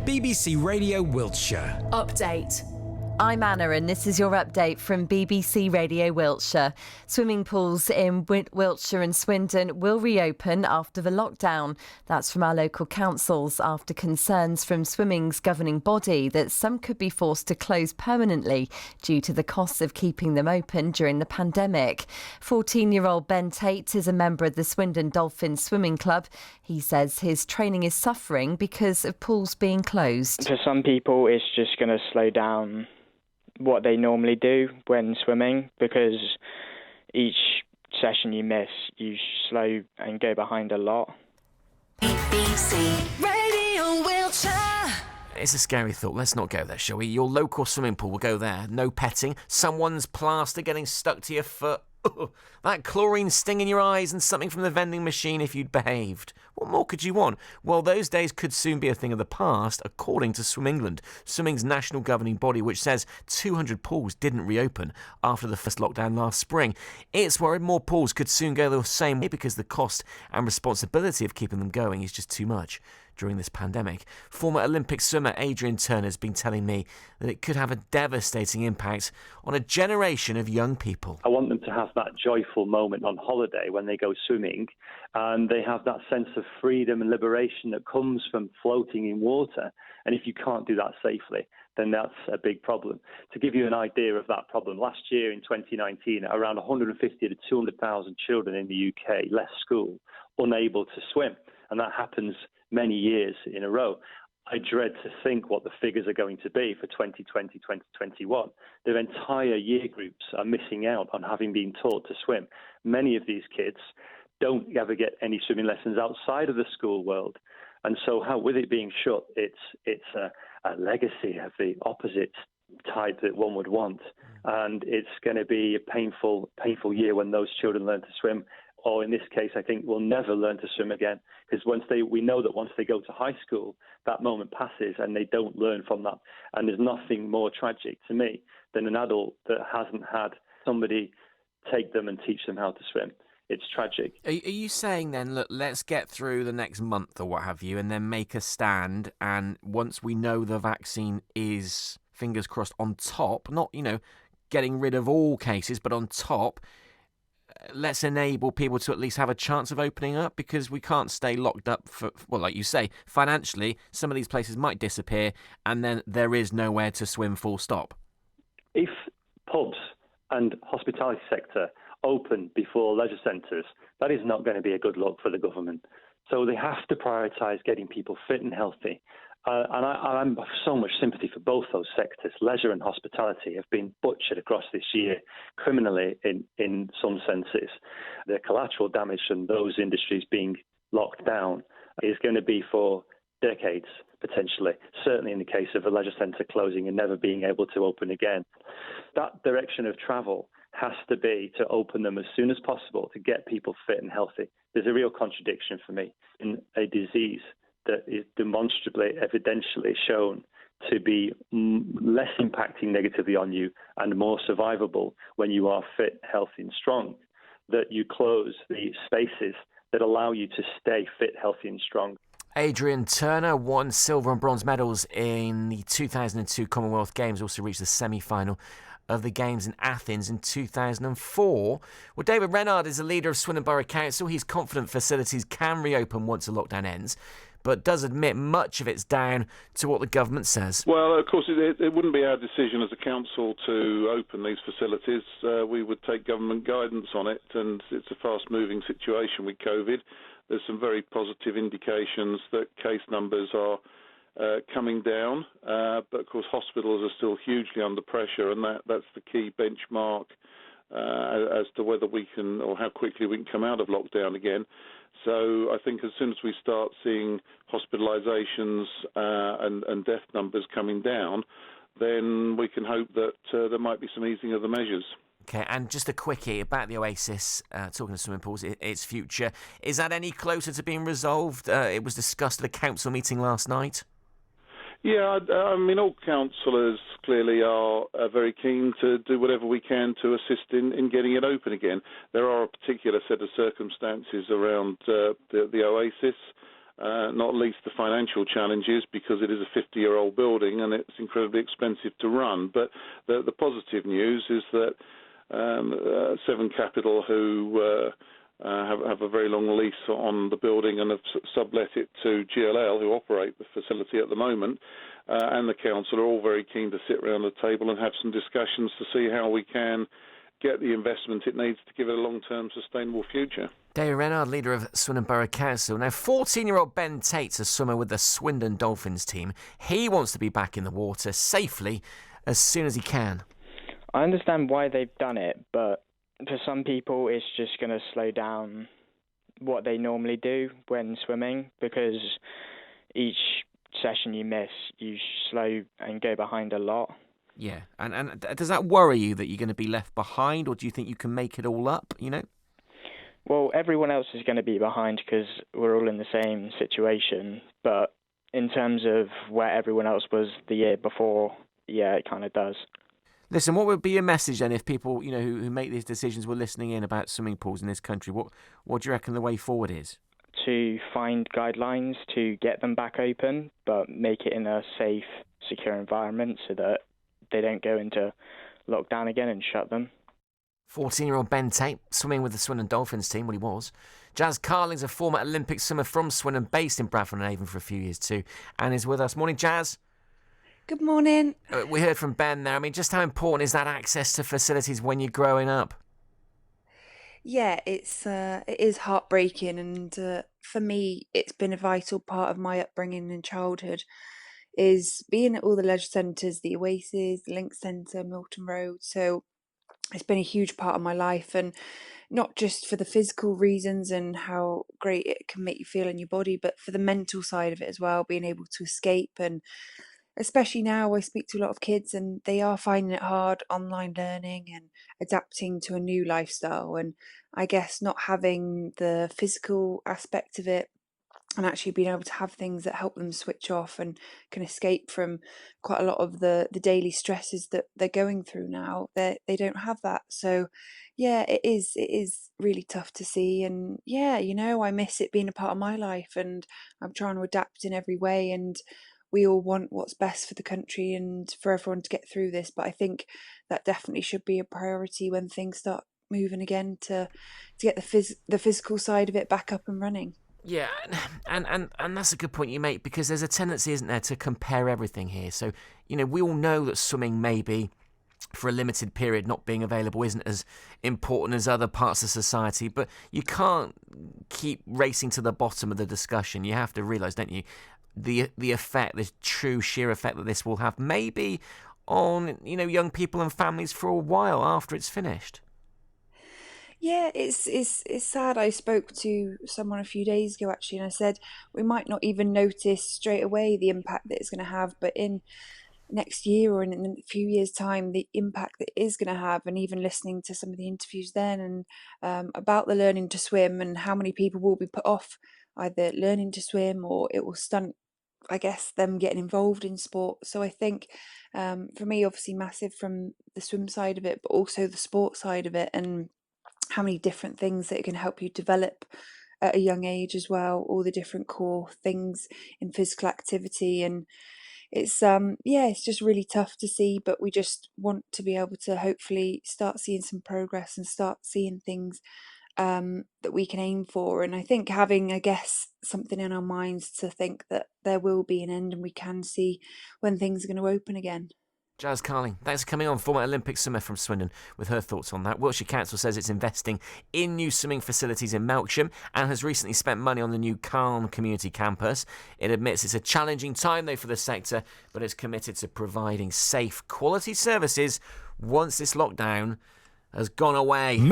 BBC Radio Wiltshire. Update. I'm Anna and this is your update from BBC Radio Wiltshire. Swimming pools in Wiltshire and Swindon will reopen after the lockdown. That's from our local councils after concerns from swimming's governing body that some could be forced to close permanently due to the costs of keeping them open during the pandemic. 14-year-old Ben Tait is a member of the Swindon Dolphins Swimming Club. He says his training is suffering because of pools being closed. For some people, it's just going to slow down what they normally do when swimming, because each session you miss, you slow and go behind a lot. BBC Radio Wiltshire. It's a scary thought. Let's not go there, shall we? Your local swimming pool will go there. No petting. Someone's plaster getting stuck to your foot. That chlorine sting in your eyes and something from the vending machine if you'd behaved. What more could you want? Well, those days could soon be a thing of the past, according to Swim England, swimming's national governing body, which says 200 pools didn't reopen after the first lockdown last spring. It's worried more pools could soon go the same way because the cost and responsibility of keeping them going is just too much during this pandemic. Former Olympic swimmer Adrian Turner has been telling me that it could have a devastating impact on a generation of young people. I want them to have that joyful moment on holiday when they go swimming, and they have that sense of freedom and liberation that comes from floating in water. And if you can't do that safely, then that's a big problem. To give you an idea of that problem, last year in 2019, around 150 to 200,000 children in the UK left school unable to swim, and that happens many years in a row. I dread to think what the figures are going to be for 2020, 2021. Their entire year groups are missing out on having been taught to swim. Many of these kids don't ever get any swimming lessons outside of the school world. And so with it being shut, it's a legacy of the opposite type that one would want. And it's going to be a painful year when those children learn to swim. Or in this case, I think will never learn to swim again, because we know that once they go to high school, that moment passes and they don't learn from that. And there's nothing more tragic to me than an adult that hasn't had somebody take them and teach them how to swim. It's tragic. Are you saying then, look, let's get through the next month or what have you, and then make a stand, and once we know the vaccine is, fingers crossed, on top, not, getting rid of all cases, but on top, let's enable people to at least have a chance of opening up, because we can't stay locked up for, well, like you say, financially, some of these places might disappear and then there is nowhere to swim full stop. If pubs and hospitality sector open before leisure centres, that is not going to be a good look for the government. So they have to prioritise getting people fit and healthy. And I'm of so much sympathy for both those sectors. Leisure and hospitality have been butchered across this year, criminally in some senses. The collateral damage from those industries being locked down is going to be for decades, potentially, certainly in the case of a leisure centre closing and never being able to open again. That direction of travel has to be to open them as soon as possible to get people fit and healthy. There's a real contradiction for me in a disease that is demonstrably, evidentially shown to be less impacting negatively on you and more survivable when you are fit, healthy and strong, that you close the spaces that allow you to stay fit, healthy and strong. Adrian Turner won silver and bronze medals in the 2002 Commonwealth Games, also reached the semi-final of the Games in Athens in 2004. Well, David Rennard is the leader of Swindon Borough Council. He's confident facilities can reopen once the lockdown ends, but does admit much of it's down to what the government says. Well, of course, it wouldn't be our decision as a council to open these facilities. We would take government guidance on it, and it's a fast-moving situation with COVID. There's some very positive indications that case numbers are coming down, but of course hospitals are still hugely under pressure, and that's the key benchmark as to whether we can, or how quickly we can come out of lockdown again. So I think as soon as we start seeing hospitalisations and death numbers coming down, then we can hope that there might be some easing of the measures. Okay, and just a quickie about the Oasis, talking to swimming pools, its future. Is that any closer to being resolved? It was discussed at a council meeting last night. Yeah, I mean, all councillors clearly are very keen to do whatever we can to assist in getting it open again. There are a particular set of circumstances around the Oasis, not least the financial challenges, because it is a 50-year-old building and it's incredibly expensive to run. But the positive news is that Seven Capital, who have a very long lease on the building and have sublet it to GLL, who operate the facility at the moment, and the council are all very keen to sit around the table and have some discussions to see how we can get the investment it needs to give it a long-term sustainable future. David Renard, leader of Swindon Borough Council. Now, 14-year-old Ben Tait's a swimmer with the Swindon Dolphins team. He wants to be back in the water safely as soon as he can. I understand why they've done it, but for some people it's just going to slow down what they normally do when swimming, because each session you miss, you slow and go behind a lot. Yeah, and does that worry you that you're going to be left behind, or do you think you can make it all up, you know? Well, everyone else is going to be behind because we're all in the same situation, but in terms of where everyone else was the year before, yeah, it kind of does. Listen, what would be your message then if people, you know, who make these decisions were listening in about swimming pools in this country? What do you reckon the way forward is? To find guidelines to get them back open, but make it in a safe, secure environment so that they don't go into lockdown again and shut them. 14-year-old Ben Tait, swimming with the Swindon Dolphins team, well, he was. Jazz Carling's a former Olympic swimmer from Swindon, based in Bradford and Avon for a few years too, and is with us. Morning, Jazz. Good morning. We heard from Ben there. I mean, just how important is that access to facilities when you're growing up? Yeah, it is heartbreaking, and for me, it's been a vital part of my upbringing and childhood. Is being at all the leisure centres, the Oasis, the Link Centre, Milton Road. So it's been a huge part of my life, and not just for the physical reasons and how great it can make you feel in your body, but for the mental side of it as well, being able to escape. And especially now, I speak to a lot of kids and they are finding it hard online learning and adapting to a new lifestyle. And I guess not having the physical aspect of it and actually being able to have things that help them switch off and can escape from quite a lot of the daily stresses that they're going through now. They don't have that. So yeah, it is really tough to see. And yeah, you know, I miss it being a part of my life, and I'm trying to adapt in every way. And we all want what's best for the country and for everyone to get through this. But I think that definitely should be a priority when things start moving again, to get the physical side of it back up and running. Yeah, and that's a good point you make, because there's a tendency, isn't there, to compare everything here. So, you know, we all know that swimming maybe for a limited period not being available isn't as important as other parts of society, but you can't keep racing to the bottom of the discussion. You have to realise, don't you, the effect, the true sheer effect that this will have maybe on, you know, young people and families for a while after it's finished. Yeah, it's sad. I spoke to someone a few days ago actually, and I said we might not even notice straight away the impact that it's going to have, but in next year or in a few years' time, the impact that it is going to have. And even listening to some of the interviews then and about the learning to swim and how many people will be put off either learning to swim, or it will stunt, I guess, them getting involved in sport. So I think for me, obviously massive from the swim side of it, but also the sport side of it, and how many different things that it can help you develop at a young age as well, all the different core things in physical activity. And it's it's just really tough to see, but we just want to be able to hopefully start seeing some progress and start seeing things that we can aim for. And I think having, I guess, something in our minds to think that there will be an end and we can see when things are going to open again. Jazz Carling, thanks for coming on, former Olympic swimmer from Swindon, with her thoughts on that. Wiltshire Council says it's investing in new swimming facilities in Melksham and has recently spent money on the new Calm community campus. It admits it's a challenging time, though, for the sector, but it's committed to providing safe, quality services once this lockdown has gone away.